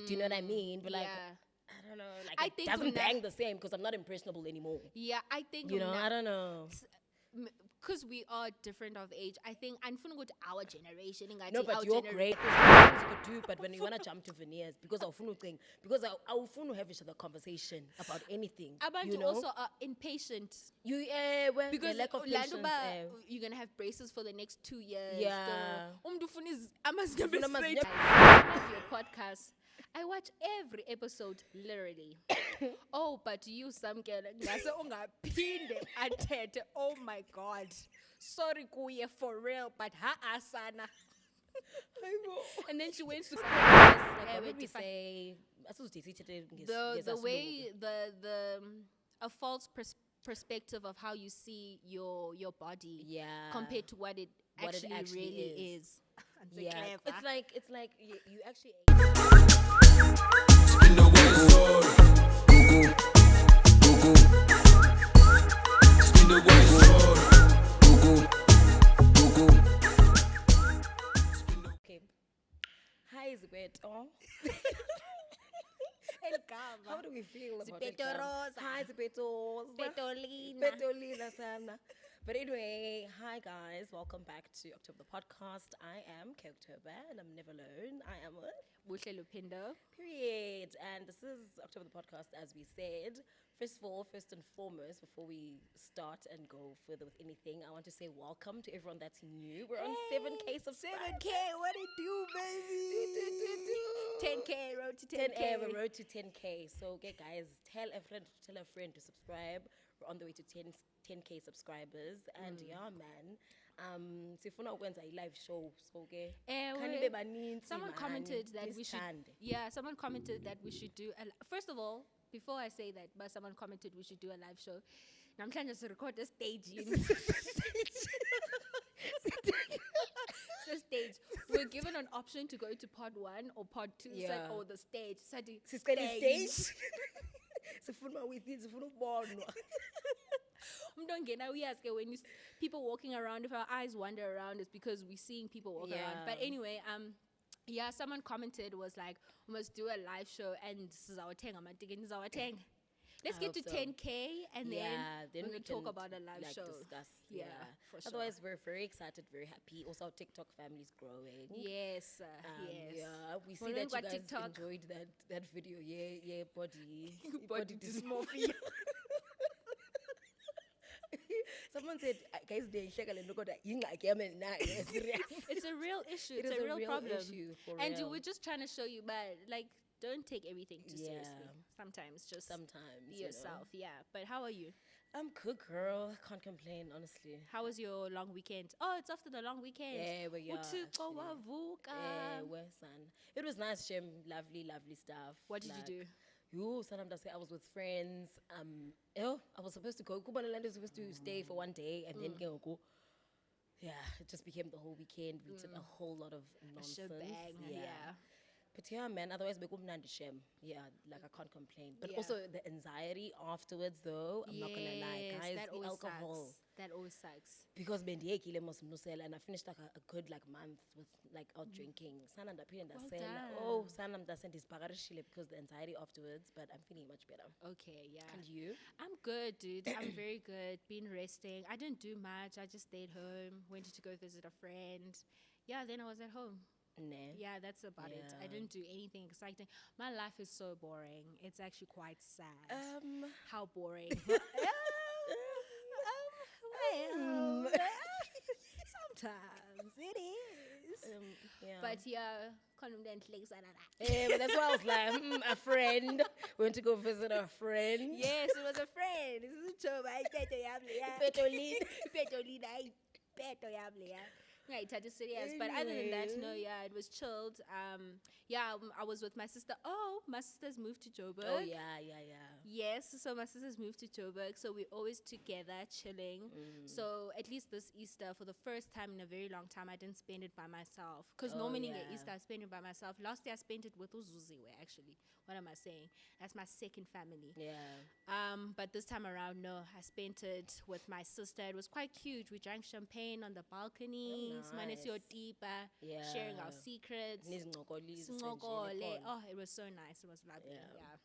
Do you know what I mean? But like, I don't know. Like, it doesn't bang the same because I'm not impressionable anymore. Yeah, I think I don't know. Because we are different of age, I think I'm gonna go to our generation. No, but you're great. There's things you could do, but when you wanna jump to veneers, because I will have each other conversation about anything. Abantu also are impatient. Because lack of patience. You're gonna have braces for the next 2 years. Yeah. I love your podcast. I watch every episode literally. Oh, but you some girl oh my God. Sorry kuye for real, but asana. And then she went to what did we say? The way a false perspective of how you see your body compared to what it actually really is. Yeah, it's like you actually spin the west spin the okay. Hi, Zibeto. How do we feel about it? Hi, Zibeto. Petolina sana. But anyway, hi guys, welcome back to October the podcast. I am October and I'm never alone. I am with Buhle Lupindo. Period. And this is October the podcast, as we said. First of all, first and foremost, before we start and go further with anything, I want to say welcome to everyone that's new. We're on 7K subscribers. 7K, what it do, baby? 10K, road to 10K. We're road to 10K. So, okay, guys, tell a friend to subscribe. We're on the way to 10K subscribers. And yeah, man. Sifuna ukwenza a live show. So, okay. Someone commented that we should. Yeah, someone commented that we should do. First of all, before I say that, but someone commented we should do a live show. Now I'm trying to record a stage. Stage. We're given an option to go to pod 1 or pod 2. Yeah. Or the stage. Stage. When you people walking around, if our eyes wander around, it's because we're seeing people walk around. But anyway, someone commented, was like, we must do a live show, and this is our thing. Let's get to 10K, and then we'll talk about a live show. Discuss, for sure. Otherwise, we're very excited, very happy. Also, our TikTok family is growing. Yes. Yeah, we see that you guys enjoyed that video. Yeah, body dysmorphia. Someone said, guys, it's a real issue. It's a real problem. And we're just trying to show you, but like, don't take everything too seriously. Sometimes be yourself. Yeah. But how are you? I'm good, girl. Can't complain, honestly. How was your long weekend? Oh, it's after the long weekend. Yeah, it was nice, Shem. Lovely stuff. What did you do? I was with friends. I was supposed to go. Kubaland was supposed to stay for one day and then go. Yeah, it just became the whole weekend. We did a whole lot of nonsense. Yeah. But yeah, man, otherwise, shem. Yeah, like I can't complain. But also the anxiety afterwards, though, I'm not going to lie, guys, the alcohol. That always sucks. Because and I finished like a good month with out drinking. Because the anxiety afterwards, but I'm feeling much better. Okay, yeah. And you? I'm good, dude. I'm very good. Been resting. I didn't do much. I just stayed home, went to go visit a friend. Yeah, then I was at home. Nah. Yeah, that's about it. I didn't do anything exciting. My life is so boring. It's actually quite sad. How boring. Sometimes it is. But but that's why I was like, a friend. Went to go visit a friend. Yes, it was a friend. This is serious. But other than that, no, it was chilled. I was with my sister. Oh, my sister's moved to Joburg. Oh, yeah. Yes, so my sister's moved to Joburg, so we're always together, chilling. So at least this Easter, for the first time in a very long time, I didn't spend it by myself. Because normally in Easter, I spend it by myself. Last year, I spent it with Uzuziwe, actually. What am I saying? That's my second family. Yeah. But this time around, no, I spent it with my sister. It was quite cute. We drank champagne on the balcony. nice. Sharing our secrets. Sinxokole. Oh, it was so nice. It was lovely. Yeah.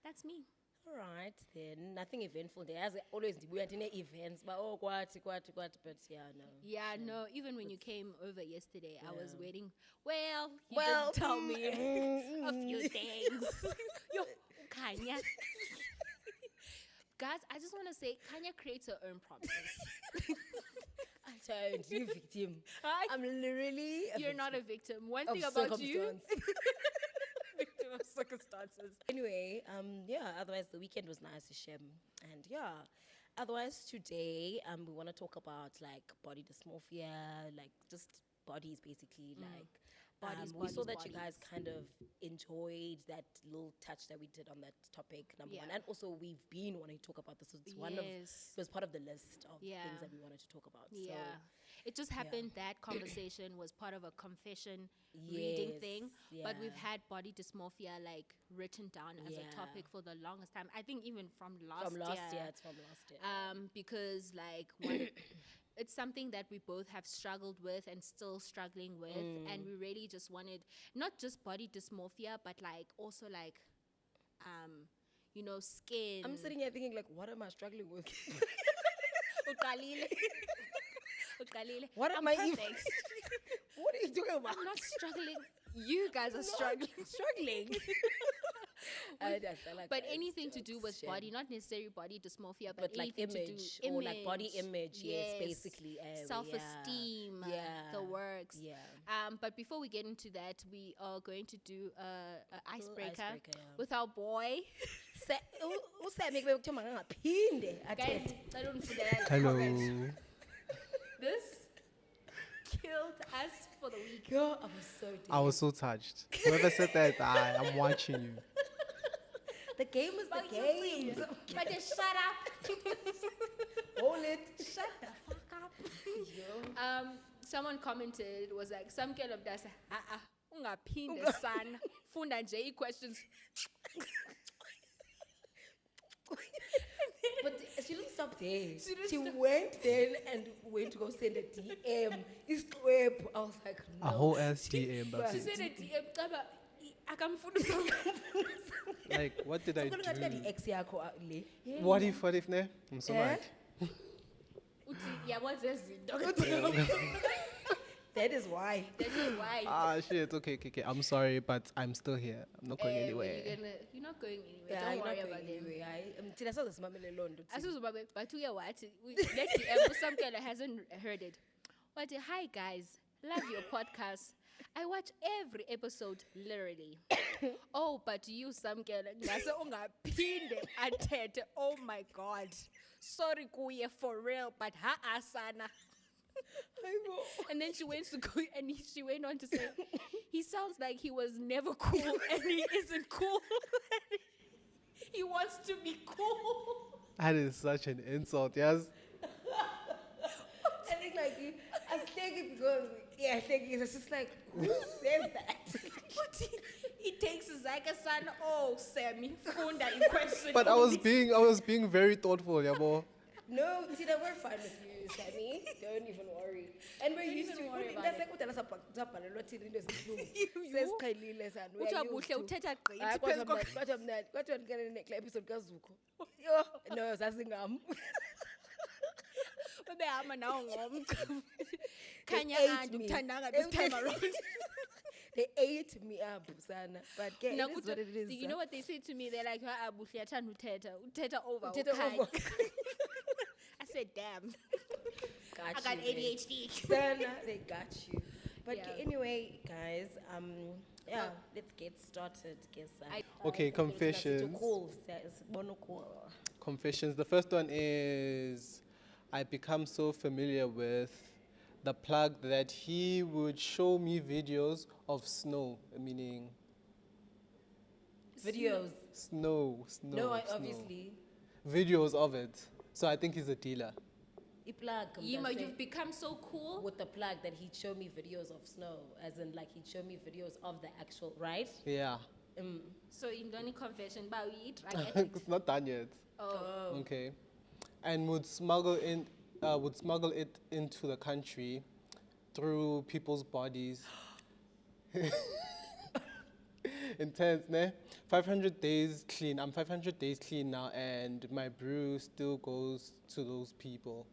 That's me. All right, then. Nothing eventful there. As always, we had events, but but yeah, no. Yeah, no. Even when you came over yesterday, I was waiting. Well, you didn't tell me a few things. Yo, Khanya. Guys, I just want to say, Khanya creates her own problems. I don't. You victim. I'm literally. You're not a victim. One thing about you. Victim of circumstances. Anyway, otherwise the weekend was nice, Shem. And otherwise today, we want to talk about like body dysmorphia, like just bodies basically, like we saw that you guys kind of enjoyed that little touch that we did on that topic, number one. And also we've been wanting to talk about this. It's it was part of the list of things that we wanted to talk about. Yeah. So, it just happened that conversation was part of a confession reading thing. But we've had body dysmorphia like written down as a topic for the longest time. I think even from last year. It's from last year. Because like it's something that we both have struggled with and still struggling with, and we really just wanted not just body dysmorphia, but like also like skin. I'm sitting here thinking like, what am I struggling with? What am I even? What are you talking about? I'm not struggling. You guys are struggling. But anything to do with body, not necessarily body dysmorphia, but like image, or like body image. Yes, basically. Self-esteem, the works. Yeah. But before we get into that, we are going to do an icebreaker with our boy. Hello. This killed us for the week. Girl, I was so dead. I was so touched. Whoever said that, I'm watching you. The game is the game. But just shut up. Hold it. Shut the fuck up. Someone commented, was like, some girl of that said, ungaphinde sana. Funda nje questions. But she didn't stop there. She went then and went to go send a DM. It's web. I was like, no. A whole ass DM. But she sent a DM. Like, what did I do? What if ne? I'm so mad. That is why. Shit. Okay. I'm sorry, but I'm still here. I'm not going anywhere. You're not going anywhere. Don't worry about them. But some girl hasn't heard it. But hi guys, love your podcast. I watch every episode literally. Oh, but you some girl oh my god. Sorry kuye for real, but asana. And then she went on to say, he sounds like he was never cool and he isn't cool. He wants to be cool. That is such an insult, yes? I think it's just like, who says that? He takes Zaka son, Sammy, funda in question. But I was being very thoughtful, yabo. No, Tina, we're fine with you, Sammy. Don't even worry. And we're used to worry about it. Says Khailile san. Episode kazuko. No, sasingam. They ate me up, Sana. But it is what it is. You know what they say to me? They're like, over. I said, damn. I got ADHD. Sana, they got you. But anyway, guys, let's get started. Okay, confessions. Confessions. The first one is, I become so familiar with the plug that he would show me videos of snow, meaning videos. Snow. No, obviously. Videos of it. So I think he's a dealer. You've become so cool with the plug that he'd show me videos of snow, as in like he'd show me videos of the actual, right? Yeah. So in the only confession, but we eat right? It's not done yet. Oh. Okay. And would smuggle it into the country through people's bodies. Intense, ne? 500 days clean. I'm 500 days clean now, and my brew still goes to those people.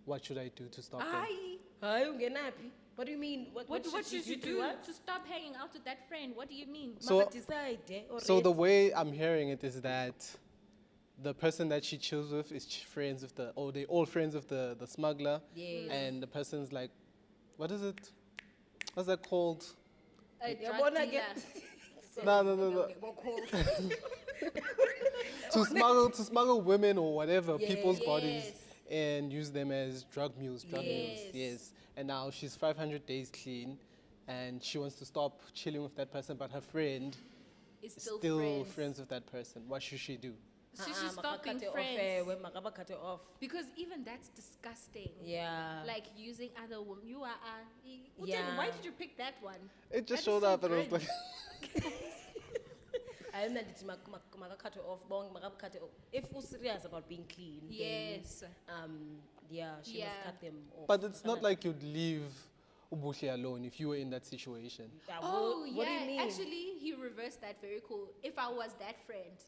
What should I do to stop them? Hi, ungenapi. What do you mean? What should you do to stop hanging out with that friend? What do you mean? So the way I'm hearing it is that the person that she chills with is friends with they all friends with the smuggler. Yes. And the person's like, what is it? What's that called? A drug dealer. No. to smuggle women or whatever, people's bodies, and use them as drug mules. Yes. And now she's 500 days clean, and she wants to stop chilling with that person, but her friend is still friends with that person. What should she do? She should stop being friends. Because even that's disgusting. Yeah. Like using other women. You are why did you pick that one? It just showed up and I was like I know that it's off. If you're serious about being clean, yes. Then, she must cut them off. But it's not like you'd leave Buhle alone if you were in that situation. Oh, what do you mean? Actually, he reversed that. Very cool. If I was that friend,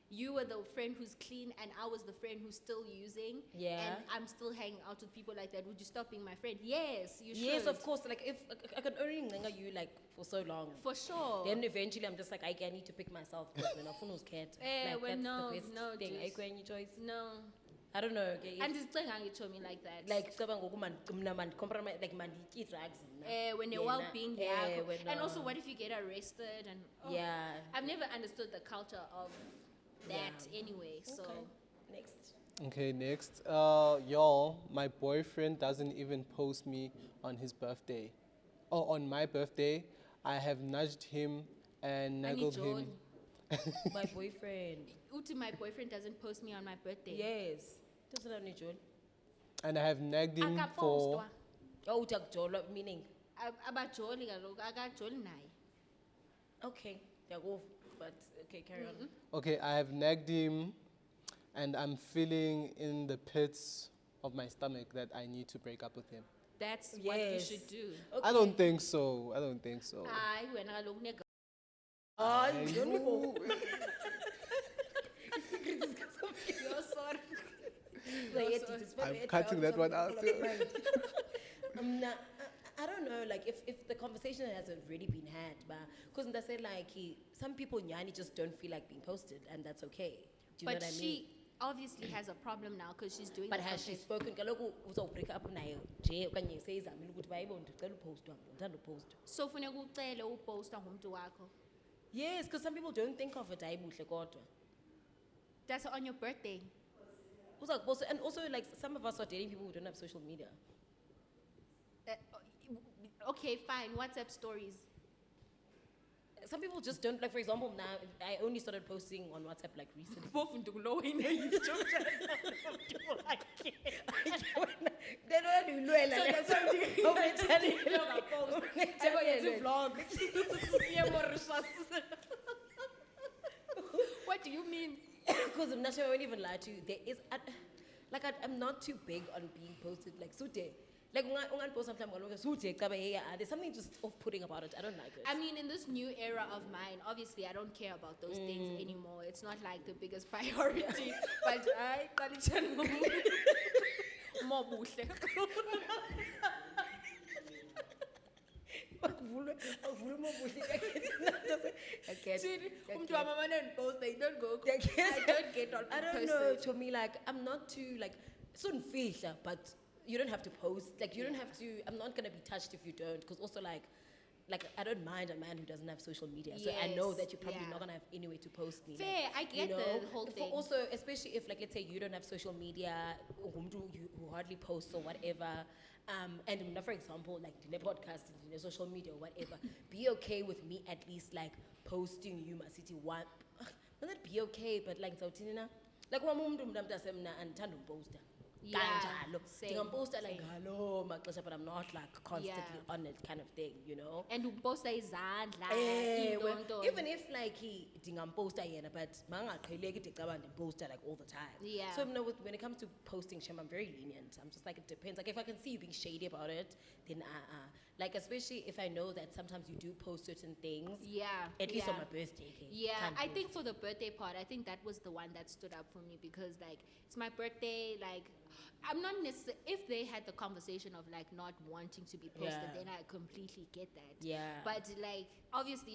you were the friend who's clean and I was the friend who's still using, and I'm still hanging out with people like that, would you stop being my friend? Yes, you should. Yes, of course. Like, if I can only remember you like for so long, for sure, then eventually I'm just like, I need to pick myself because when I who's cat, like, well, that's the best thing. I any choice. No, I don't know. Okay, and it's like you told me like that. Like compromise, like man, eat drugs. When you're well-being, and also what if you get arrested and I've never understood the culture of that anyway. So next. Y'all, my boyfriend doesn't even post me on his birthday. Oh, on my birthday, I have nudged him and naggled him. My boyfriend. My boyfriend doesn't post me on my birthday. Yes. Doesn't have any joy. And I have nagged him for. Oh, meaning. Okay. But okay, carry on. Okay, I have nagged him, and I'm feeling in the pits of my stomach that I need to break up with him. That's what you should do. Okay. I don't think so. When I look nigga. You're sorry. I'm cutting that one out. I don't know, like if the conversation hasn't really been had, but because I said like some people nyani just don't feel like being posted, and that's okay. Do you know what I mean? She obviously has a problem now because she's doing. But has she spoken? Kaloku uzobreak up nayo nje okanye seyizamile ukuthi bayibona ndicela upostwa ngithanda upost. So funeka ucele uposta ngumuntu wakho. Yes, because some people don't think of it ayibuhle kodwa. That's on your birthday. And also like some of us are dating people who don't have social media. Okay, fine. WhatsApp stories. Some people just don't, like, for example, now I only started posting on WhatsApp like recently. What do you mean? Because I'm not sure I won't even lie to you. There is, I'm not too big on being posted. Like, like, there's something just off-putting about it. I don't like it. I mean, in this new era of mine, obviously, I don't care about those things anymore. It's not like the biggest priority. But I got it more Buhle. I don't know. To me, like, I'm not too, like, it's unfair, but you don't have to post. Like, you don't have to, I'm not going to be touched if you don't. Because also, like, I don't mind a man who doesn't have social media. So I know that you're probably not going to have any way to post me. Fair, I get the whole thing. Also, especially if, like, let's say you don't have social media, who hardly posts or whatever. And for example, like, in a podcast, in a social media or whatever, be okay with me at least, like, posting you, my city, one. Not that be okay, but, like, like, and poster. Yeah, kanjalo. same, Ndingamposta like same. hello maxesha, but I'm not like constantly Yeah. on it kind of thing, you know. And uposta izandla, Well, indonto. even if like he ndingamposta yena, but mangaqheleki ndicaba ndimposta like all the time. Yeah. So when it comes to posting Shem, I'm very lenient. I'm just like, it depends. Like if I can see you being shady about it, then like especially if I know that sometimes you do post certain things. Yeah. At least on yeah. my birthday. Okay, Yeah, can't I post. think for the birthday part, I think that was the one that stood up for me because like it's my birthday. Like I'm not necessarily, if they had the conversation of like not wanting to be posted, Yeah. then I completely get that. Yeah. But like obviously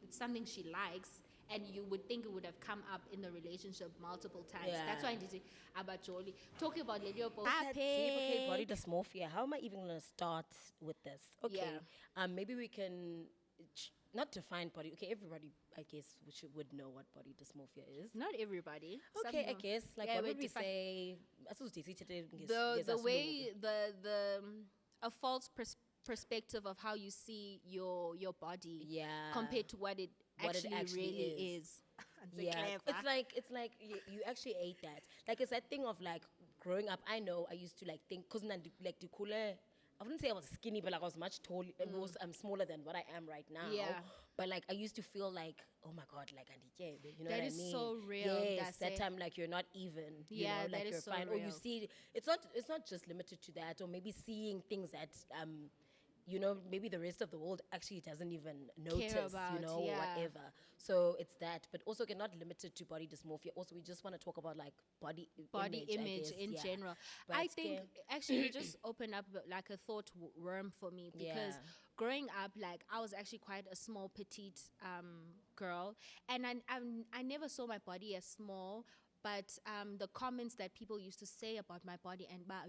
it's something she likes. And you would think it would have come up in the relationship multiple times. Yeah. That's why I did it about Jolie. Talking about Lelio post. Okay, body dysmorphia. How am I even gonna start with this? Okay, Yeah. maybe we can not define body. Okay, everybody, I guess, would know what body dysmorphia is. Not everybody. Some Okay, I know. guess like Yeah, what we would we define- say? The way the a false perspective of how you see your body Yeah. compared to what it What it actually, actually really is. is. Yeah, it's like you actually ate that. Like it's that thing of like growing up. I know I used to like think because like the cooler. I wouldn't say I was skinny, but like I was much tall. I'm smaller than what I am right now. Yeah. But like I used to feel like, oh my god, like Andy, you know That what is I mean? so real, Yes, that's that it. time like you're not even. You Yeah, know, that like is you're so fine. Or you real. see, it's not just limited to that, or maybe seeing things that you know, maybe the rest of the world actually doesn't even notice, about, you know, yeah. whatever. So it's that, but also not limited to body dysmorphia. Also, we just want to talk about like body image I guess, in yeah. general. But I think actually it just opened up like a thought worm for me because Yeah. growing up, like I was actually quite a small, petite girl, and I never saw my body as small. But the comments that people used to say about my body and like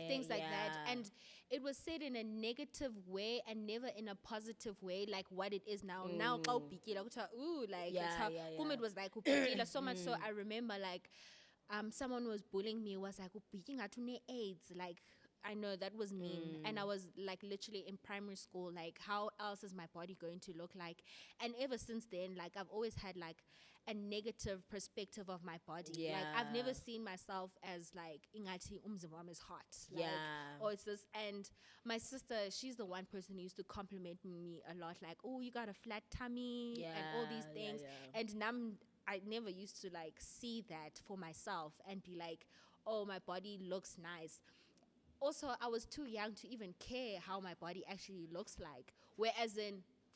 Yeah, things like that, yeah. and it was said in a negative way and never in a positive way, like what it is now. Now, ooh, like Yeah, it's how yeah, kum yeah. it was like ubhikila, so much so I remember like someone was bullying me, was like ubhikinga tune AIDS, like I know that was mean. And I was like literally in primary school, like how else is my body going to look like? And ever since then, like I've always had like a negative perspective of my body. Like I've never Yeah. seen myself as like ingati umzimba wami is hot. Like, Yeah. or it's this. And my sister, she's the one person who used to compliment me a lot, like, oh, you got a flat tummy and all these Yeah, things. yeah. And now I never used to like see that for myself and be like, oh, my body looks nice. Also, I was too young to even care how my body actually looks like. Whereas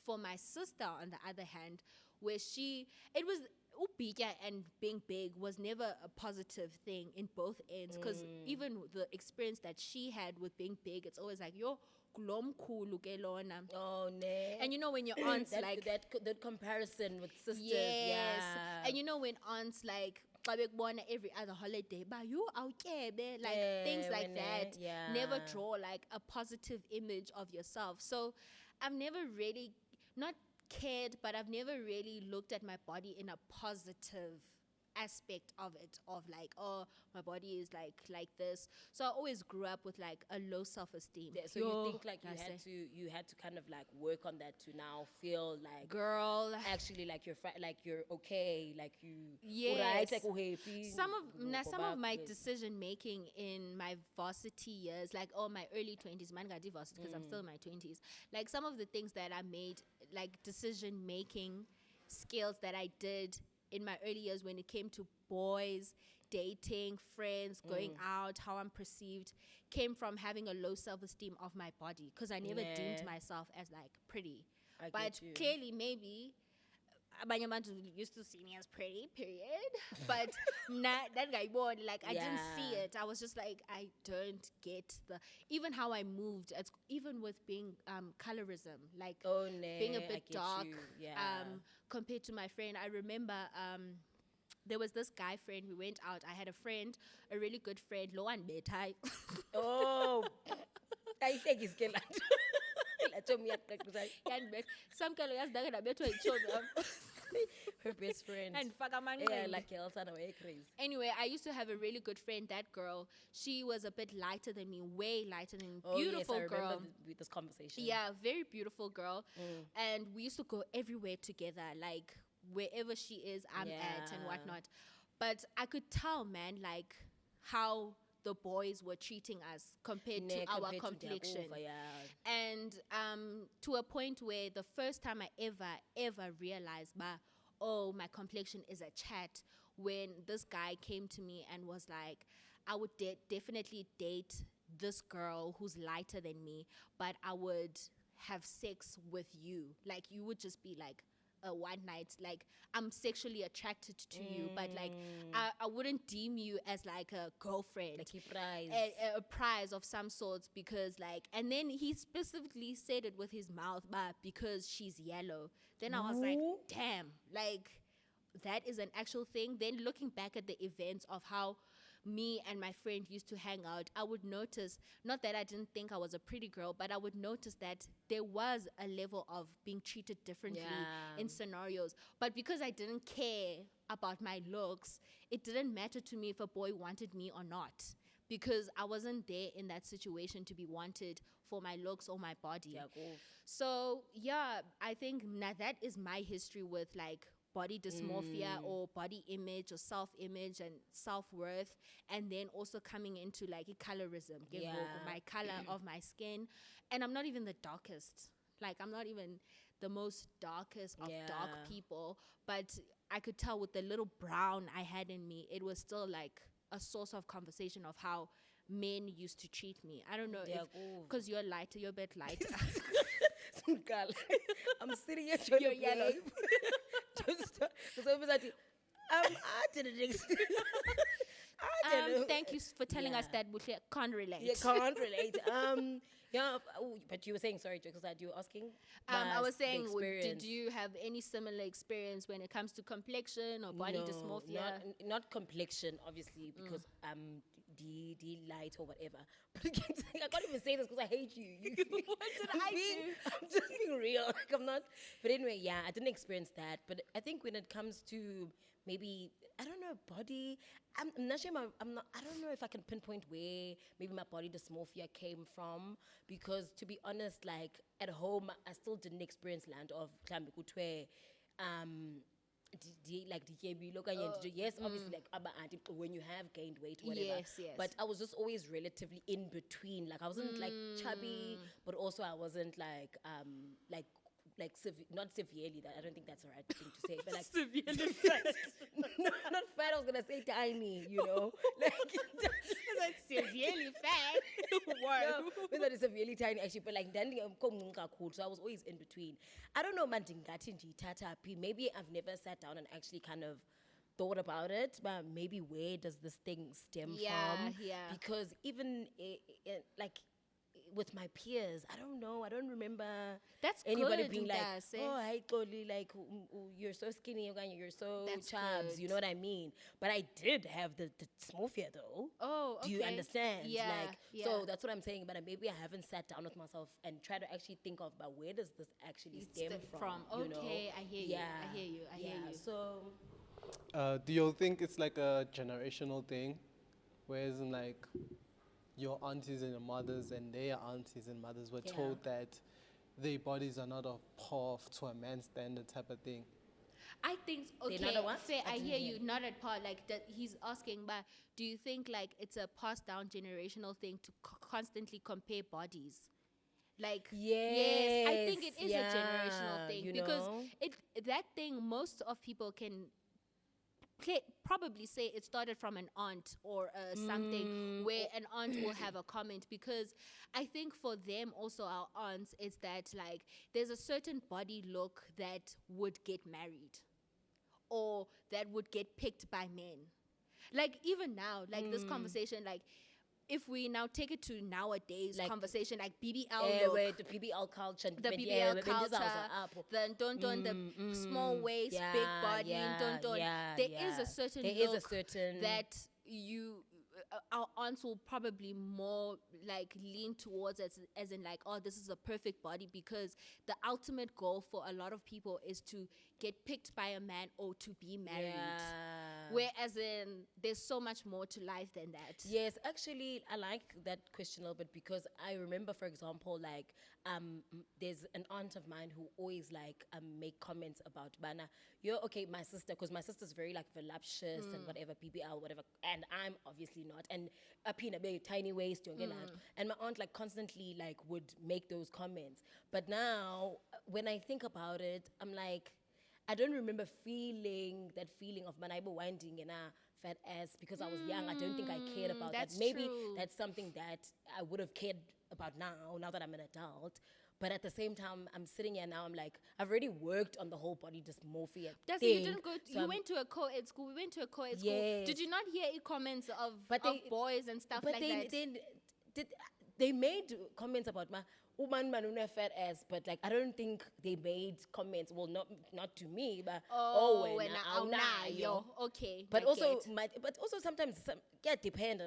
for my sister, on the other hand, where it was ubika and being big was never a positive thing in both ends. Because even the experience that she had with being big, it's always like, yo, kulomkhulu ke lona. Oh no. And you know when your aunts that, like that comparison with sisters. yes, Yeah. and you know when aunts like xa bekubona every other holiday, but you awutyebe, like things Yeah, like when that. Never yeah. draw like a positive image of yourself. So I've never really not cared, but I've never really looked at my body in a positive aspect of it, of like, oh, my body is like this. So I always grew up with like a low self-esteem. Yeah, so you think like you had to kind of like work on that to now feel like girl, actually like you're okay, like you yes. alright, like happy. Some of my decision making in my varsity years, like my early 20s, man got divorced because I'm still in my 20s. Like some of the things that I made, like decision making skills that I did in my early years when it came to boys, dating, friends, going out, how I'm perceived, came from having a low self-esteem of my body because I never deemed myself as like pretty. But clearly maybe abanye abantu used to see me as pretty, period. But that guy born, like I didn't see it. I was just like, I don't get even how I moved. It's even with being colorism, like being a bit dark compared to my friend. I remember there was this guy friend. We went out. I had a friend, a really good friend, Loan Betai. Oh, I think he's good. Some kind of her best friend. And yeah, like crazy. Anyway, I used to have a really good friend. That girl, she was a bit lighter than me, way lighter than me. Beautiful yes, I girl. remember with this conversation. Yeah, very beautiful girl. And we used to go everywhere together, like wherever she is, I'm at and whatnot. But I could tell, man, like how the boys were treating us compared to our complexion. And to a point where the first time I ever realized, oh, my complexion is a chat, when this guy came to me and was like, I would definitely date this girl who's lighter than me, but I would have sex with you. Like, you would just be like a one night, like, I'm sexually attracted to you, but like I wouldn't deem you as like a girlfriend, like a prize, a prize of some sorts, because like, and then he specifically said it with his mouth, but because she's yellow. Then I was like, damn, like, that is an actual thing. Then looking back at the events of how me and my friend used to hang out, I would notice, not that I didn't think I was a pretty girl, but I would notice that there was a level of being treated differently in scenarios. But because I didn't care about my looks, it didn't matter to me if a boy wanted me or not, because I wasn't there in that situation to be wanted for my looks or my body. So yeah, I think that is my history with like body dysmorphia or body image or self-image and self-worth, and then also coming into like colorism, my color of my skin. And I'm not even the darkest, like I'm not even the most darkest of dark people, but I could tell with the little brown I had in me, it was still like a source of conversation of how men used to treat me. I don't know if because you're lighter, you're a bit lighter. Girl, I'm sitting here trying You're to yellow. I didn't thank you for telling us that Buhle can't relate. Yeah, can't relate. But you were saying, sorry, because you were asking. I was saying, did you have any similar experience when it comes to complexion or body dysmorphia? Not complexion, obviously, because the light or whatever. But again, I can't even say this because I hate you. What did I do? I'm just being real. Like, I'm not. But anyway, yeah, I didn't experience that. But I think when it comes to maybe, I don't know, body, I'm not sure. I don't know if I can pinpoint where maybe my body dysmorphia came from, because to be honest, like at home, I still didn't experience land of Kutwe. Yes, obviously, like when you have gained weight, whatever. Yes. But I was just always relatively in between. Like I wasn't like chubby, but also I wasn't like not severely. That I don't think that's the right thing to say. But like severely fat. No, not fat. I was gonna say tiny. You know, like like severely fat. Wow. No, that is severely tiny actually. But like then cool. So I was always in between. I don't know, man. Maybe I've never sat down and actually kind of thought about it, but maybe where does this thing stem from? Yeah. Because even like with my peers, I don't know. I don't remember anybody being like, "Oh, hi, Toli, like you're so skinny, you're so chubs." You know what I mean? But I did have the dysmorphia though. Oh, okay. Do you understand? Yeah. So that's what I'm saying. But maybe I haven't sat down with myself and tried to actually think of, but where does this actually stem from? Okay, you know? I hear you. I hear you. So, do you think it's like a generational thing, whereas in like your aunties and your mothers and their aunties and mothers were told that their bodies are not of par to a man's standard type of thing? I think, fair, I hear you, not at par. Like, that he's asking, but do you think, like, it's a passed down generational thing to constantly compare bodies? Like, yes, I think it is a generational thing, because that thing, most of people can probably say it started from an aunt or something, where an aunt will have a comment, because I think for them also, our aunts, is that like there's a certain body look that would get married or that would get picked by men. Like even now, like this conversation, like if we now take it to nowadays, like conversation, like BBL look, the BBL culture, the BBL culture, then the small waist, big body, there is a certain look that you, our aunts will probably more like lean towards as in like, oh, this is a perfect body, because the ultimate goal for a lot of people is to get picked by a man or to be married. Whereas there's so much more to life than that. Yes, actually, I like that question a little bit because I remember, for example, like there's an aunt of mine who always like make comments about Bana. You're okay, my sister, because my sister's very like voluptuous and whatever, PBL, whatever, and I'm obviously not. And up in a big tiny waist, and my aunt like constantly like would make those comments. But now, when I think about it, I'm like, I don't remember feeling that feeling of Manaibo winding in a fat ass because I was young. I don't think I cared about that. Maybe true. that's something that I would have cared about now that I'm an adult. But at the same time, I'm sitting here now, I'm like, I've already worked on the whole body dysmorphia thing. You didn't go, you went to a co-ed school, we went to a co-ed school. Yes. Did you not hear comments of boys and stuff but like that? They made comments about my woman manuna fat ass, but like I don't think they made comments. Well, not to me, but okay. But also sometimes depend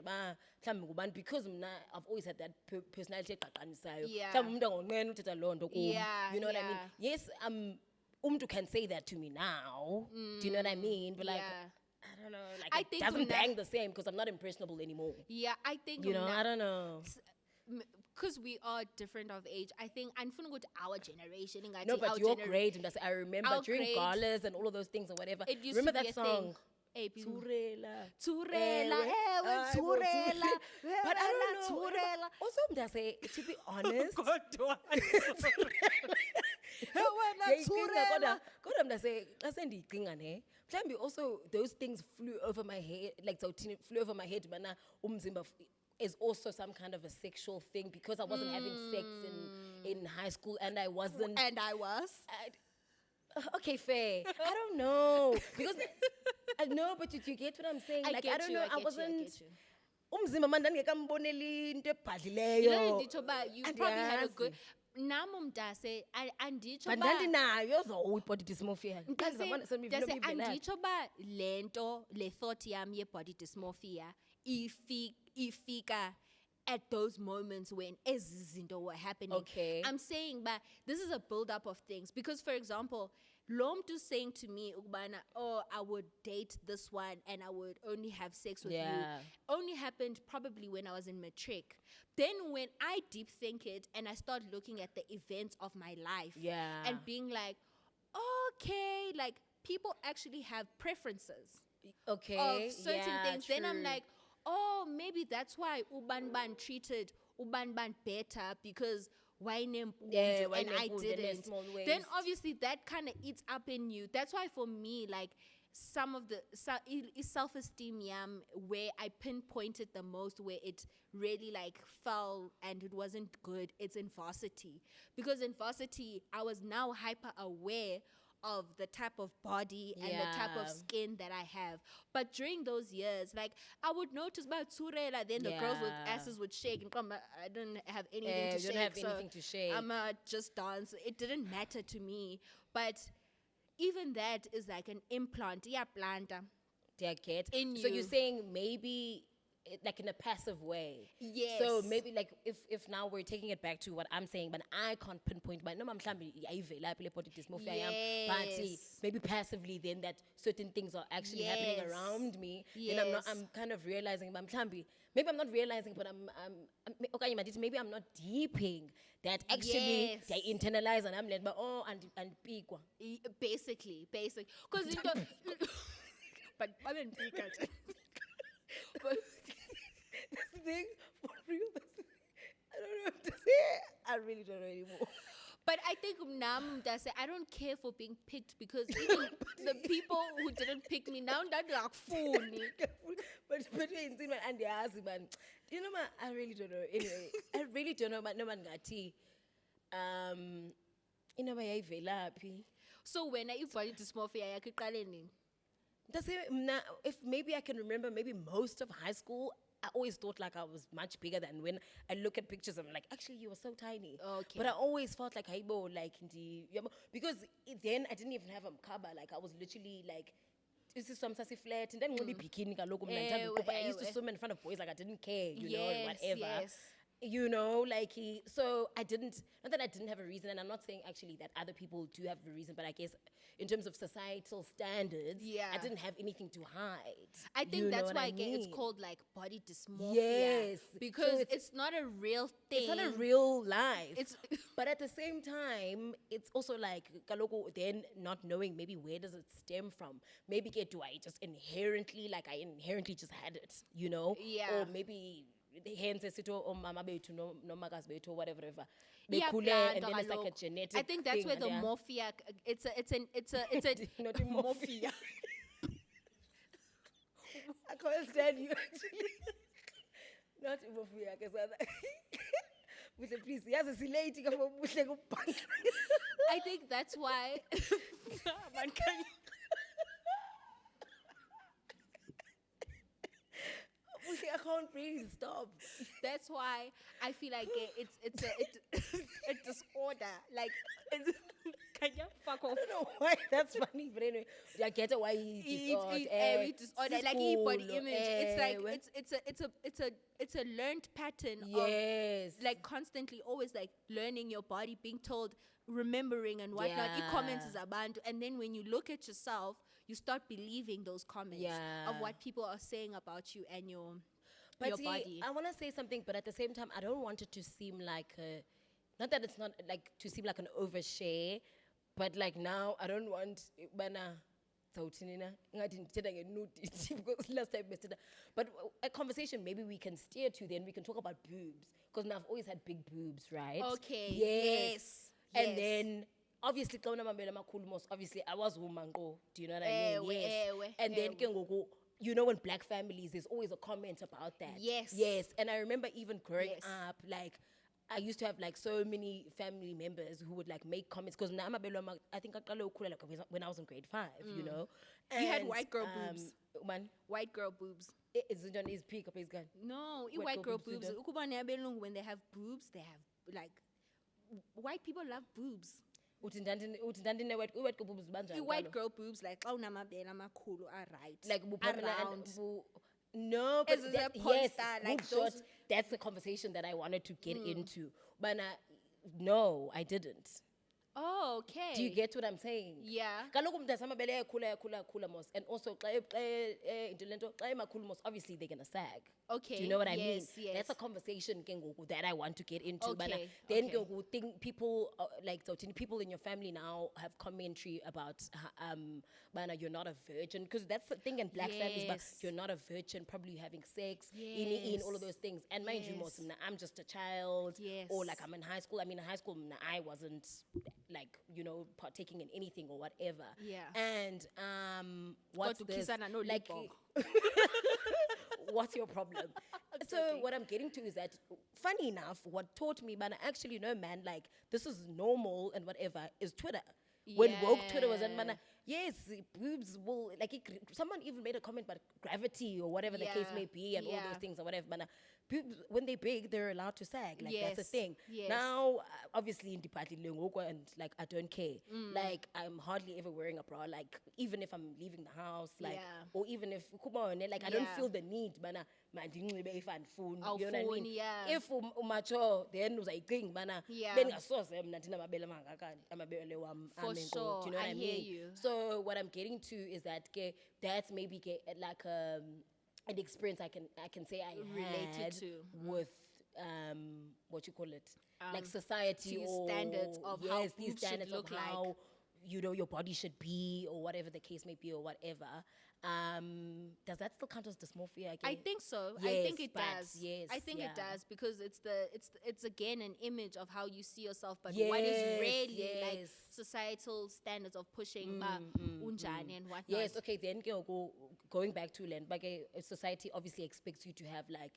because I've always had that personality. Yeah. You know what I mean? Yes, can say that to me now. Do you know what I mean? But like. I don't know. Like I it think doesn't bang the same because I'm not impressionable anymore. Yeah, I think I don't know. Because we are different of age. I think I'm gonna go to our generation. No, but you're great. I remember during galas and all of those things or whatever. It used remember to be that song? Turela, but I don't know. Also, to be honest, also those things flew over my head, like flew over my head, but now is also some kind of a sexual thing because I wasn't having sex in high school and I wasn't. And I was. Okay, fair. I don't know because I know, but you get what I'm saying. Like I don't know. I wasn't. You probably had a good. Namumdase anditsho but ndandinayo body dysmorphia anditsho ba lento le thought yam ye body dysmorphia ifika at those moments when ezizinto were happening. Okay. I'm saying but this is a build up of things because for example Lomtu saying to me, I would date this one and I would only have sex with you, only happened probably when I was in matric. Then when I deep think it and I start looking at the events of my life and being like, okay, like people actually have preferences of certain things. True. Then I'm like, oh, maybe that's why Ubanban treated Ubanban better because and I didn't. Then obviously that kind of eats up in you. That's why for me, like some of the self-esteem where I pinpointed the most, where it really like fell and it wasn't good, it's in varsity. Because in varsity, I was now hyper aware of the type of body and the type of skin that I have. But during those years, like I would notice about Tsurela, then the girls with asses would shake and come. I didn't have anything to shake. Anything to shake. I'ma just dance. It didn't matter to me. But even that is like an implant. Planta. In you. So you're saying maybe like in a passive way. Yes. So maybe like if now we're taking it back to what I'm saying, but I can't pinpoint. But no, I'm maybe passively then that certain things are actually happening around me. Then I'm kind of realizing, maybe I'm not realizing, but I'm maybe I'm not deeping that actually they internalize and I'm like, but and pikwa. Basically, because but I didn't peak at. But that's the thing, for real. I don't know what to say. I really don't know anymore. But I think I don't care for being picked because even the people who didn't pick me now, that are funny. But you know, I really don't know. Anyway, I really don't know. But no man gati. You know, so when I body dysmorphia, I could call it. If maybe I can remember, maybe most of high school, I always thought like I was much bigger than when I look at pictures. I'm like, actually, you were so tiny. Okay. But I always felt like because then I didn't even have a cover. Like I was literally like, this is some sassy flat, and then really bikini. I used to swim in front of boys like I didn't care, you know, whatever. Yes. You know, like so not that I didn't have a reason, and I'm not saying actually that other people do have a reason, but I guess in terms of societal standards, I didn't have anything to hide. I think that's why it's called like body dysmorphia. Yes. Because so it's not a real thing. It's not a real life. But at the same time, it's also like, then not knowing maybe where does it stem from. Maybe do I just inherently just had it, you know? Yeah. Or maybe hence or mama bethu no makas bethu or whatever. Yeah, and then it's like a genetic I think that's thing, where the morphia, it's a not morphia. I can't stand you actually. Not morphia, because please, yes, it's late. I think that's why. I can't breathe. Stop. That's why I feel like it's a disorder. Like, can you fuck off? I don't know why that's funny, but anyway, I get it why he's disorder. Like body image. It's like it's a learned pattern. Yes. Of like constantly always like learning your body, being told, remembering and whatnot. It comments is abantu, and then when you look at yourself, you start believing those comments of what people are saying about you and your body. I want to say something, but at the same time, I don't want it to seem like not that it's not like to seem like an overshare, but like now I don't want but a conversation maybe we can steer to, then we can talk about boobs, because now I've always had big boobs, right? Okay. Yes. And then obviously obviously I was womango. Do you know what I mean? Yes. And then you know, when black families, there's always a comment about that. Yes. And I remember even growing up, like I used to have like so many family members who would like make comments, because now I think when I was in grade 5, you know. And, you had white girl boobs. Man, white girl boobs. Is peak up his gun. No, white girl boobs. When they have boobs, they have like white people love boobs. White girl boobs, like like around. No, but like those. That's the conversation that I wanted to get into. But no, I didn't. Oh, okay. Do you get what I'm saying? Yeah. And also, obviously they're gonna sag. Okay. Do you know what I mean? Yes. That's a conversation that I want to get into. Okay. But then think people people in your family now have commentary about you're not a virgin, because that's the thing in black families. But you're not a virgin, probably having sex, in all of those things. And mind you, I'm just a child, or like I'm in high school. I mean, in high school, I wasn't like, you know, partaking in anything or whatever. Yeah. And what's this? Like, what's your problem? So what I'm getting to is that, funny enough, what taught me, man, actually, no, man, like, this is normal and whatever, is Twitter. When woke Twitter was on, man, yes, boobs will, like, someone even made a comment about gravity or whatever the case may be, and all those things or whatever, man. Boobs, when they're big, they're allowed to sag. Like, that's a thing. Now, obviously, in Department and like, I don't care. Like, I'm hardly ever wearing a bra. Like, even if I'm leaving the house, like, or even if, like, I don't feel the need, man. You know what I mean? If mature, then was I think, man. Then I saw them, for sure. Do you know what I hear mean? you. So what I'm getting to is that that's maybe like an experience I can say I related to with what you call it, like society or standards of how these standards should look of how you know your body should be, or whatever the case may be, or whatever. Does that still count as dysmorphia again? I think so. Yes, I think it does. Yes, I think it does, because it's again an image of how you see yourself, but what is really like societal standards of pushing unjani and whatnot. Yes, okay, then going back to land, but society obviously expects you to have like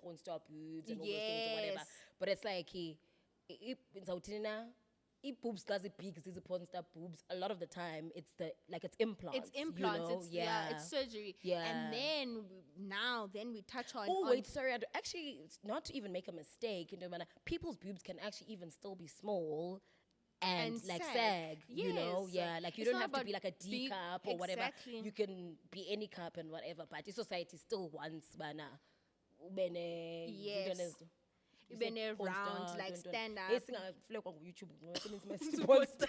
porn star boobs and all those things or whatever. But it's like boobs does it big, is porn star boobs. A lot of the time it's implants. It's implants, you know? it's surgery. Yeah. And then we touch on sorry, actually, not to even make a mistake, people's boobs can actually even still be small and like sag, you know, like you don't have to be like a D cup or whatever. You can be any cup and whatever, but the society still wants Even around, like stand up. Yes, I feel on YouTube. This is the poster.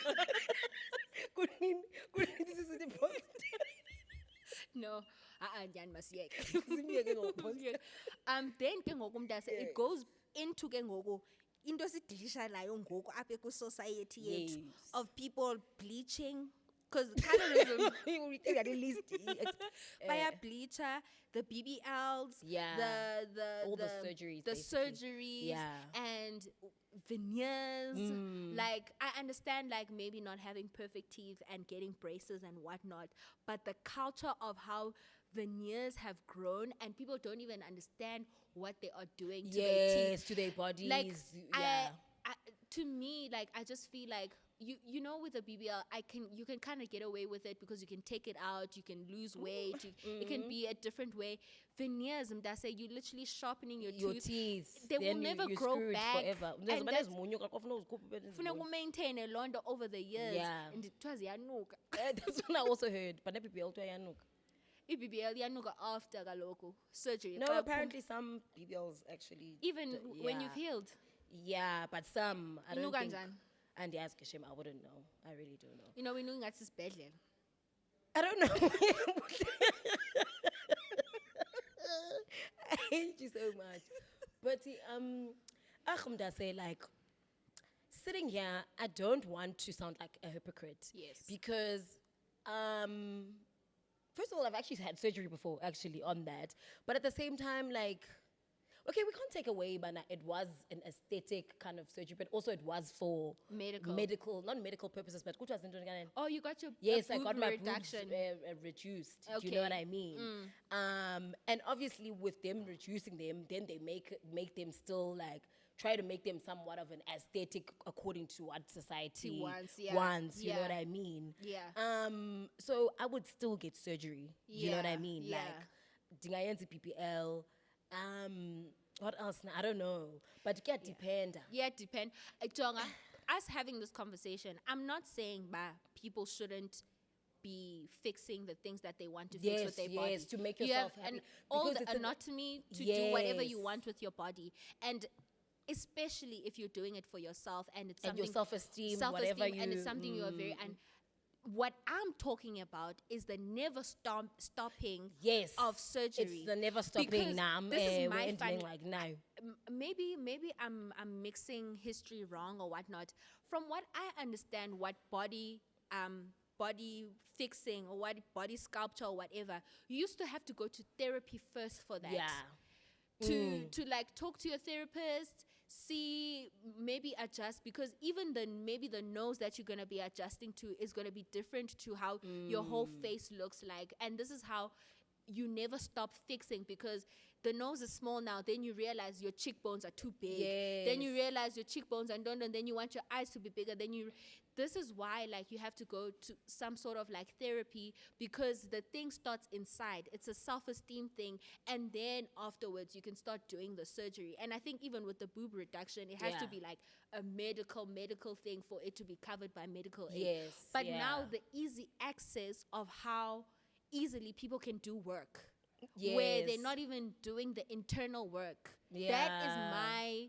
No, Jan Masiek. Then it goes into into society Yes. of people bleaching. Because colorism, by bleacher, the BBLs, all the surgeries, and veneers. Like, I understand, like, maybe not having perfect teeth and getting braces and whatnot, but the culture of how veneers have grown and people don't even understand what they are doing to their teeth, to their bodies. Like, to me, like, I just feel like, you know, with a BBL, you can kind of get away with it because you can take it out, you can lose weight, it can be a different way. Veneers, say you're literally sharpening your teeth. They will never grow back. Forever. And that's maintain a longer over the years. Yeah. And it was yanuka. That's what I also heard. But BBL to yanuka. BBL yanuka after galoko surgery. No, apparently some BBLs actually. Even when you've healed. Yeah, but some I don't think. And ask Hashem, I wouldn't know. I really don't know. You know, we know that's his bedroom. I don't know. I hate you so much. But I say, like, sitting here, I don't want to sound like a hypocrite. Yes. Because first of all, I've actually had surgery before, actually, on that. But at the same time, like, okay, we can't take away, but it was an aesthetic kind of surgery, but also it was for not medical purposes, but oh, you got your I got my reduction reduced. Okay. Do you know what I mean? And obviously, with them reducing them, then they make them still like try to make them somewhat of an aesthetic according to what society wants. You know what I mean? Yeah. So I would still get surgery. You know what I mean? Yeah. Like PPL. What else? I don't know. But it depend. Yeah, it depend. Jonga, us having this conversation, I'm not saying that people shouldn't be fixing the things that they want to fix with their body. Yes, to make yourself happy. And all the anatomy to do whatever you want with your body. And especially if you're doing it for yourself and it's something... And your self-esteem, whatever you... And it's something you are very... And what I'm talking about is the never stopping of surgery. It's the never stopping now. This is my like now. Maybe I'm mixing history wrong or whatnot. From what I understand, what body fixing or what body sculpture or whatever, you used to have to go to therapy first for that. Yeah. To like talk to your therapist, see, maybe adjust, because even maybe the nose that you're going to be adjusting to is going to be different to how your whole face looks like. And this is how you never stop fixing, because the nose is small now, then you realize your cheekbones are too big. Then you realize your cheekbones are done, and then you want your eyes to be bigger. This is why, like, you have to go to some sort of like therapy, because the thing starts inside. It's a self-esteem thing, and then afterwards you can start doing the surgery. And I think even with the boob reduction, it has to be like a medical thing for it to be covered by medical aid. But now the easy access of how easily people can do work, where they're not even doing the internal work. That is my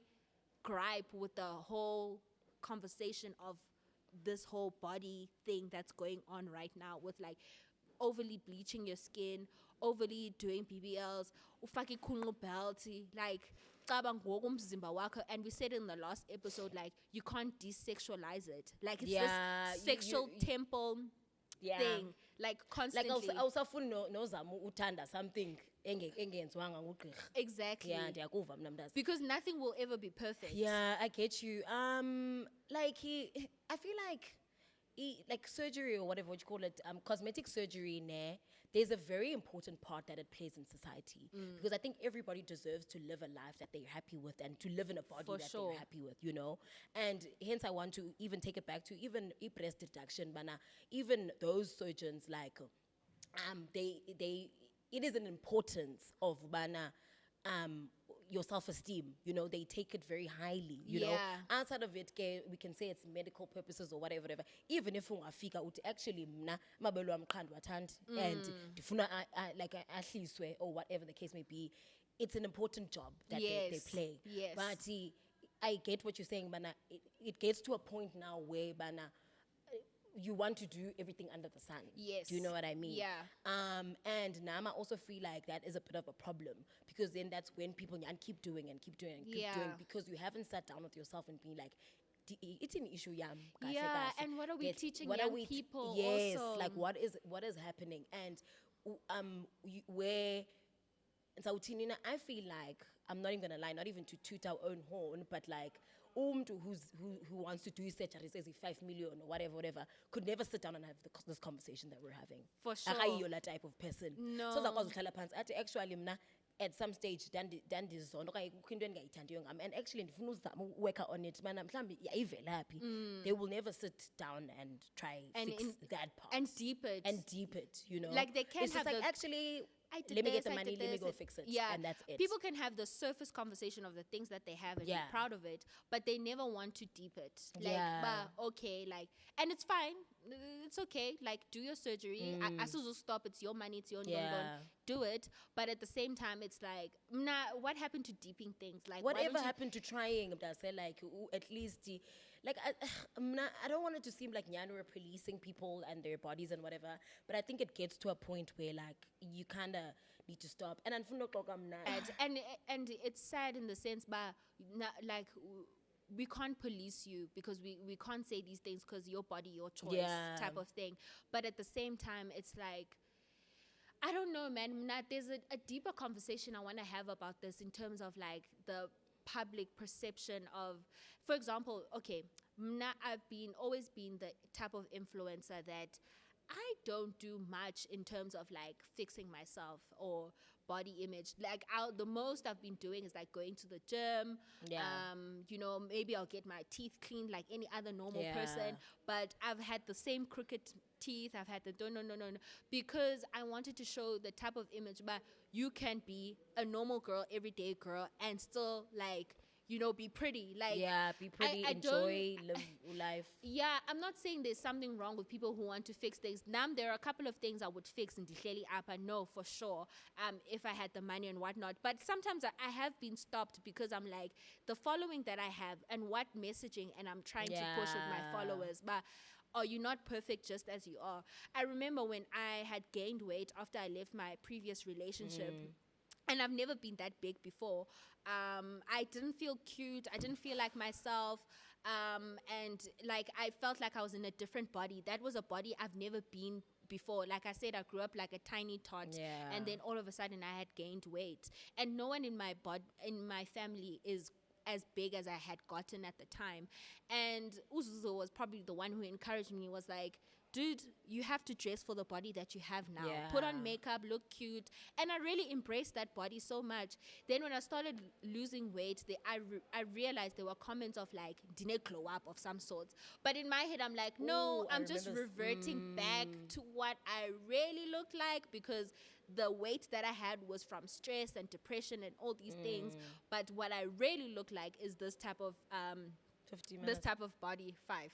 gripe with the whole conversation of this whole body thing that's going on right now, with like overly bleaching your skin, overly doing BBLs, ufake khunqu belt, like and we said in the last episode, like, you can't desexualize it. Like, it's this sexual temple thing, like, constantly. Like, awusafuni nozama uthanda something engenziwanga ngugqirha. Exactly. Yeah, ndiyakuva mna mntazi. Because nothing will ever be perfect. Yeah, I get you. Like, I feel like surgery, or whatever you call it, cosmetic surgery, there's a very important part that it plays in society. Because I think everybody deserves to live a life that they're happy with, and to live in a body they're happy with, you know? And hence I want to even take it back to even breast reduction, but even those surgeons, like, it is an importance of your self-esteem, you know, they take it very highly, you know. Outside of it, we can say it's medical purposes or whatever. Even if ungafika uthi actually mna mabelo amqhandi wathandi and ndifuna like ahliswe or whatever the case may be, it's an important job that they play. But I get what you're saying, but it gets to a point now where, you want to do everything under the sun. Yes. Do you know what I mean? Yeah. And now I also feel like that is a bit of a problem, because then that's when people keep doing because you haven't sat down with yourself and been like, it's an issue, and what are we teaching people? Yes, also? like what is happening, and where. And so, I feel like, I'm not even gonna lie, not even to toot our own horn, but like, who wants to do surgery, says 5 million or whatever, could never sit down and have this conversation that we're having. For sure. You're that type of person. No. So actually, at some stage, and actually, work on it, they will never sit down and try fix that part. And deep it. You know? Like they can't it's have just like, actually, let me get the money, let me go fix it. Yeah. And that's it. People can have the surface conversation of the things that they have and be proud of it, but they never want to deep it. Like, okay, like, and it's fine. It's okay. Like, do your surgery. I will stop. It's your money. It's your do it. But at the same time, it's like, what happened to deeping things? Like, whatever happened to trying? Like, at least like, I don't want it to seem like we're policing people and their bodies and whatever, but I think it gets to a point where, like, you kind of need to stop. And and it's sad in the sense, but like, we can't police you because we can't say these things because your body, your choice type of thing. But at the same time, it's like, I don't know, man. There's a deeper conversation I want to have about this in terms of like the public perception of, for example, okay, I've always been the type of influencer that I don't do much in terms of like fixing myself or body image. Like the most I've been doing is like going to the gym. You know, maybe I'll get my teeth cleaned like any other normal person. But I've had the same crooked teeth. I've had the no, because I wanted to show the type of image. But you can be a normal girl, everyday girl, and still like, you know, be pretty. Like, be pretty, enjoy, live life. Yeah, I'm not saying there's something wrong with people who want to fix things. Now, there are a couple of things I would fix in Dihleli app, I know for sure, if I had the money and whatnot. But sometimes I have been stopped because I'm like, the following that I have and what messaging and I'm trying to push with my followers. But are you not perfect just as you are? I remember when I had gained weight after I left my previous relationship. And I've never been that big before. I didn't feel cute. I didn't feel like myself. And like I felt like I was in a different body. That was a body I've never been before. Like I said, I grew up like a tiny tot. And then all of a sudden I had gained weight. And no one in my family is as big as I had gotten at the time. And Uzuzo was probably the one who encouraged me, was like, dude, you have to dress for the body that you have now. Put on makeup, look cute. And I really embraced that body so much. Then when I started losing weight, I realized there were comments of like, dine glow up of some sorts. But in my head, I'm like, no, I'm just reverting back to what I really looked like, because the weight that I had was from stress and depression and all these things. But what I really look like is this type of 50 minutes. This type of body. 5.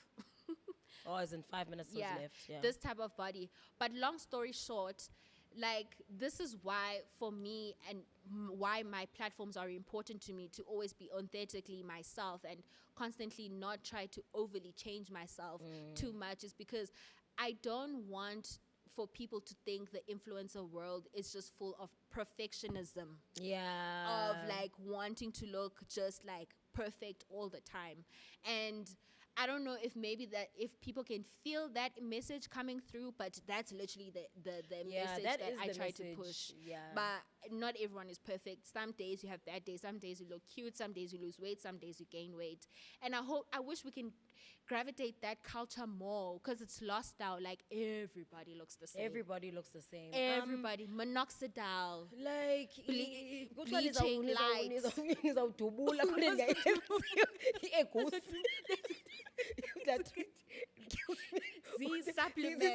Oh, as in 5 minutes left. This type of body. But long story short, like, this is why for me and why my platforms are important to me, to always be authentically myself and constantly not try to overly change myself too much, is because I don't want for people to think the influencer world is just full of perfectionism. Of like wanting to look just like perfect all the time. And I don't know if maybe that if people can feel that message coming through, but that's literally the message that I try to push. But not everyone is perfect. Some days you have bad days, some days you look cute, some days you lose weight, some days you gain weight. And I wish we can gravitate that culture more, because it's lost now. Like, everybody looks the same. Everybody looks the same. Everybody. Minoxidil. Like, bleaching lights. These supplements.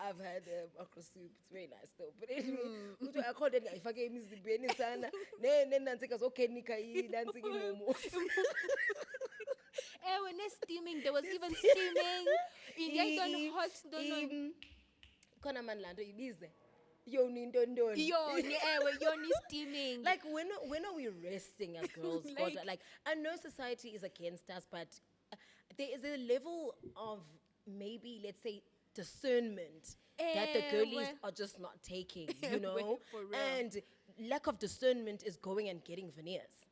I've had okra soup. It's very nice though. But anyway, I called it if I gave me the beni sana. Then okay, nika dancing. when it's steaming, there was even steaming. In hot, Khona man lando ibize. Yoni ndondoni. Yoni steaming. Like when are we resting as girls? God, like I know society is against us, but there is a level of maybe, let's say, discernment that the girlies are just not taking, you know? For real. And lack of discernment is going and getting veneers.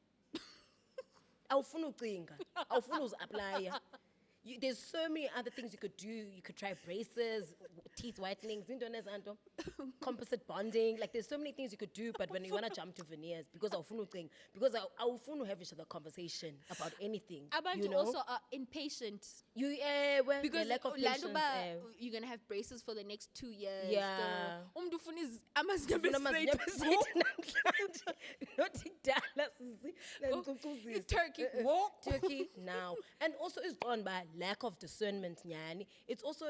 Awufuna ucinga, awufuna uzi-apply. There's so many other things you could do. You could try braces, teeth whitenings, composite bonding. Like there's so many things you could do, but when you want to jump to veneers, because awufuna have each other conversation about anything. Abantu you know? also are impatient. Because Lack of patience, you're gonna have braces for the next 2 years. Yeah. It's Turkey. Turkey now. And also it's gone by lack of discernment, nyani. It's also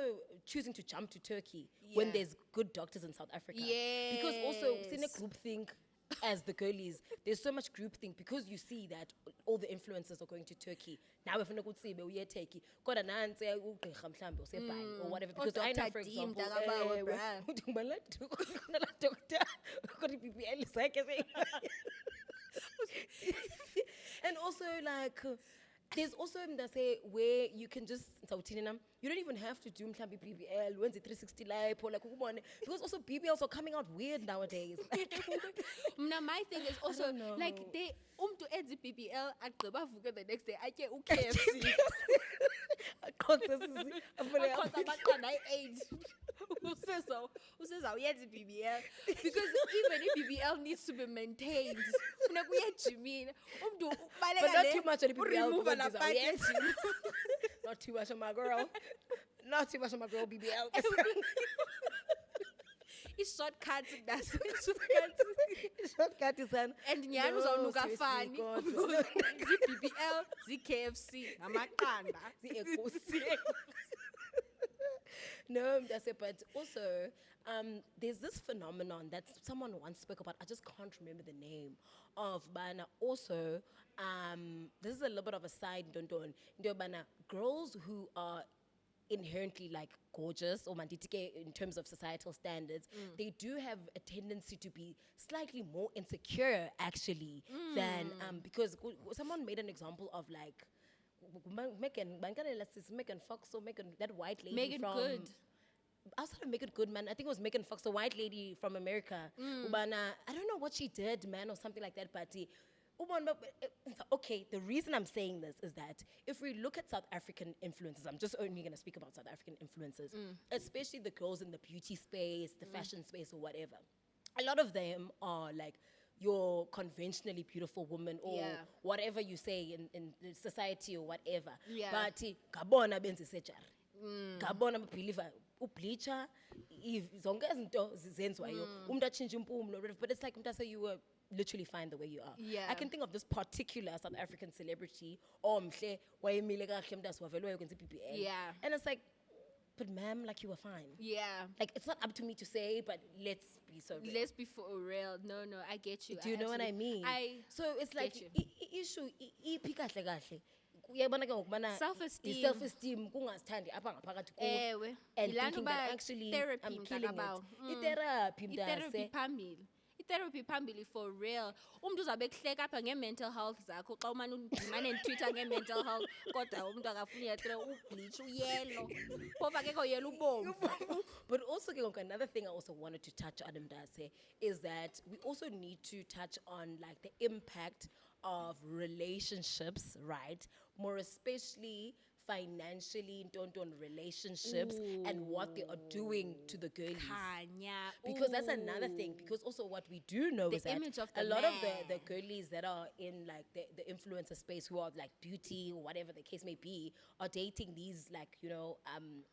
choosing to jump to Turkey when there's good doctors in South Africa. Because also in a group think as the girlies, there's so much group think because you see that all the influencers are going to Turkey. Now if you see we are Turkey, or whatever. Because I know, for example, and also like there's also say where you can just you don't even have to do BBL, when's it 360 live or like because also BBLs are coming out weird nowadays. My thing is also like they to add the BBL at the the next day I get KFC. Who says I'll get the BBL? Because even if BBL needs to be maintained, but not too much of the BBL. Not too much of my girl. Not too much of my girl BBL. It's shortcuts. Shortcut is an and Nyanu's on Nuka Fani. The BBL, the KFC, Amakanda. No, that's it. But also, there's this phenomenon that someone once spoke about. I just can't remember the name of. But also, this is a little bit of a side. Girls who are inherently like gorgeous or manditike in terms of societal standards, they do have a tendency to be slightly more insecure actually than because someone made an example of like Megan Fox or that white lady Megan from Good. Outside of Megan Good, man, I think it was Megan Fox, the white lady from America. I don't know what she did, man, or something like that, but okay, the reason I'm saying this is that if we look at South African influencers, I'm just only going to speak about South African influencers, especially the girls in the beauty space, the fashion space or whatever. A lot of them are like your conventionally beautiful woman or whatever you say in society or whatever. But gabona benzi sejari. Gabona believer ubleacher zonke izinto zizenzwayo umuntu achinja impumlo, but it's like umuntu say you were literally fine the way you are. I can think of this particular South African celebrity mhle wayemile kahle umuntu asiwavelwe ukwenza BBL. And it's like, but ma'am, like you were fine. Like it's not up to me to say, but let's be so real. Let's be for real. No, I get you. Do you know what I mean? So it's like issue kahle kahle. Self-esteem kungasithandi apha ngaphakathi kuwe and thinking that actually I'm killing it. Therapy phambili. Therapy phambili for real. Umuntu uzabe kuhleka apha nge-mental health zakho xa umane udimane Twitter nge-mental health kodwa umuntu akafuni ubleach uyelo phofu akekho yelo ubomvu. But also another thing I also wanted to touch on is that we also need to touch on like the impact of relationships, right? More especially financially on relationships and what they are doing to the girlies. Because that's another thing. Because also what we do know is that a lot of the girlies that are in like the influencer space who are like beauty or whatever the case may be are dating these like, you know,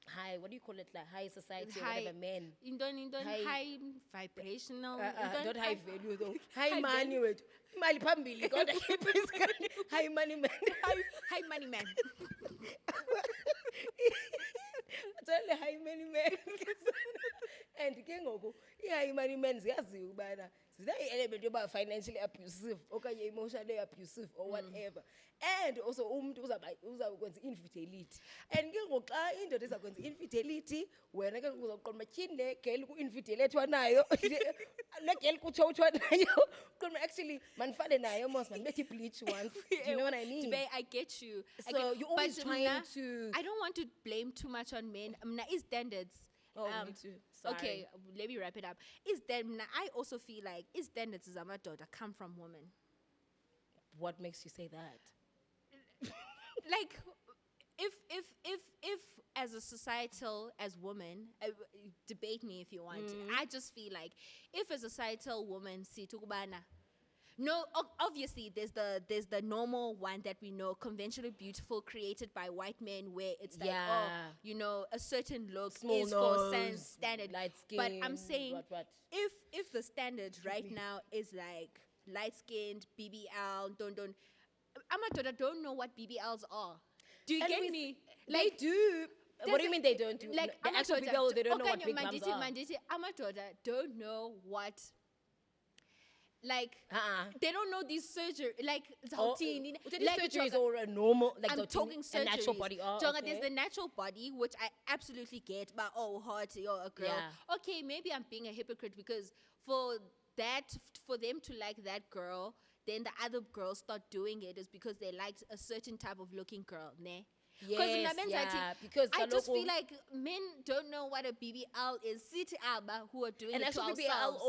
high, what do you call it, like high society or whatever men. High vibrational. Not high value though. High money with mali phambili kodwa high money man. High money man. ngicela hi many men. And ke ngoku hi many men ziyaziwa ubana zine-element yoba financially abusive okanye emotionally abusive or whatever. And also umuntu uzakwenza infidelity. And ke ngoku xa indoda izakwenza infidelity, wena ke uzoqonda uba tyhini le girl ku-infidelethwa nayo, le girl kutshowuthwa nayo, qonda actually manifane nayo mos manibethe i-bleach once. Do you know what I mean? I get you. So you're always trying to... I don't want to blame too much on men. Is standards. Oh, me too. Sorry. Okay, let me wrap it up. Is that I also feel like is standards is daughter come from women. What makes you say that? Like, if as a societal, as women, debate me if you want. I just feel like if as a societal woman, see tukubana. No, obviously there's the normal one that we know, conventionally beautiful, created by white men, where it's like, a certain look small is nose, for standard, light skin. But I'm saying, what? if the standard right now is like light skinned, BBL, I don't know what BBLs are. Do you get me? Like, they do. What do you mean they don't do? Like, the actual people, they don't know what big bums are. Amadoda don't know what. Like, they don't know these surgery. Like, surgery is all a normal. Like, I'm talking surgery. A natural body. There's the natural body, which I absolutely get. But hot, you're a girl. Yeah. Okay, maybe I'm being a hypocrite because for them to like that girl, then the other girls start doing it is because they liked a certain type of looking girl, ne? Yes, because I just feel like men don't know what a BBL is. City Alba who are doing and it to actually ourselves.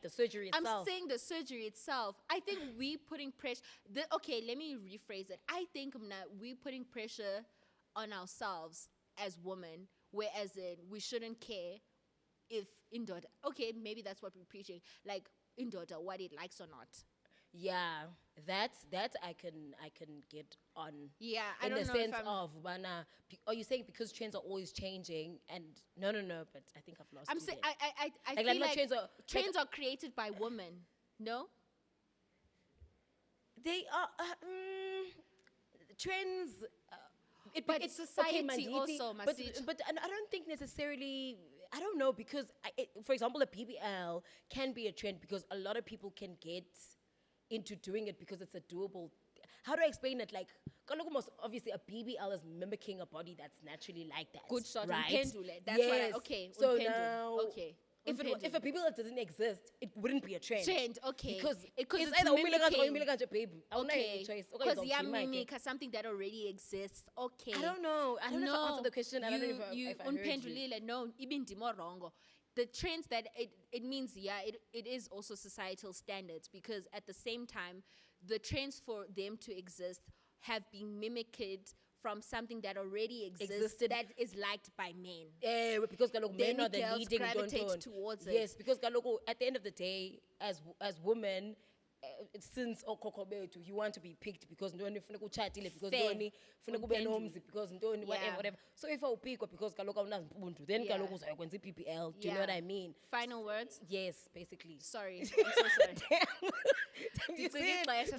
The surgery itself. I'm saying the surgery itself. I think we putting pressure. Okay, let me rephrase it. I think we putting pressure on ourselves as women, whereas we shouldn't care if in daughter. Okay, maybe that's what we're preaching. Like in daughter, what it likes or not. Yeah, that I can get on. Yeah, I don't know. In the sense of, are you saying because trends are always changing? And no, but I think I've lost. I'm saying I like, feel like trends are created by women. No, they are trends. But it's society okay, also. But I don't think necessarily. I don't know because, for example, a BBL can be a trend because a lot of people can get into doing it because it's a doable. How do I explain it? Like, obviously, a BBL is mimicking a body that's naturally like that. Good shot, right? That's yes. Okay. So now, okay. If a BBL doesn't exist, it wouldn't be a trend. Okay. Because it's either mimicking. baby. Okay. Because mimic something that already exists. Okay. I don't know. I don't know if I answered the question. I don't know if I heard you. No, even wrong. The trends that it means, it is also societal standards because at the same time, the trends for them to exist have been mimicked from something that already existed that is liked by men. Yeah, because men are the leading gravitate towards it. Yes, because at the end of the day, as women, since you want to be picked because no because whatever. So if I pick because then PPL. Do you know what I mean? Final words? Yes, basically. Sorry. I'm so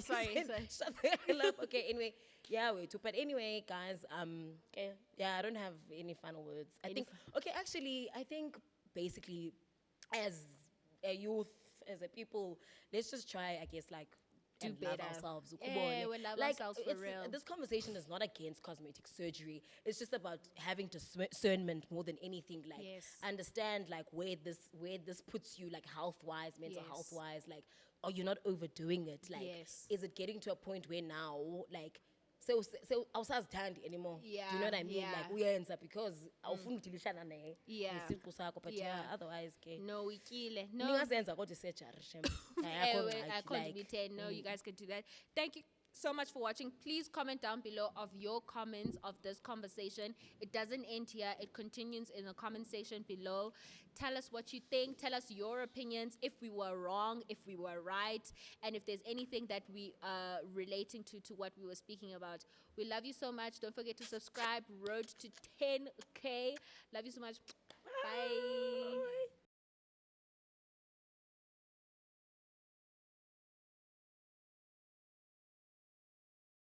sorry. Sorry. Shut the hell up. Okay, anyway. Yeah, but anyway, guys, I don't have any final words. I think basically as a youth, as a people, let's just try, I guess, like, do better. Love ourselves. Yeah, we love ourselves for real. This conversation is not against cosmetic surgery. It's just about having discernment more than anything. Like, understand like where this puts you, like health-wise, mental health-wise. Like, are you not overdoing it? Like, is it getting to a point where now, like, so outside can't anymore. Yeah. Do you know what I mean? Like we ends up because but otherwise no we kill it. No. I can't be 10. No, you guys can do that. Thank you so much for watching. Please comment down below of your comments of this conversation. It doesn't end here. It continues in the comment section below. Tell us what you think. Tell us your opinions, if we were wrong, if we were right, and if there's anything that we are relating to what we were speaking about. We love you so much. Don't forget to subscribe. Road to 10K. Love you so much. Bye.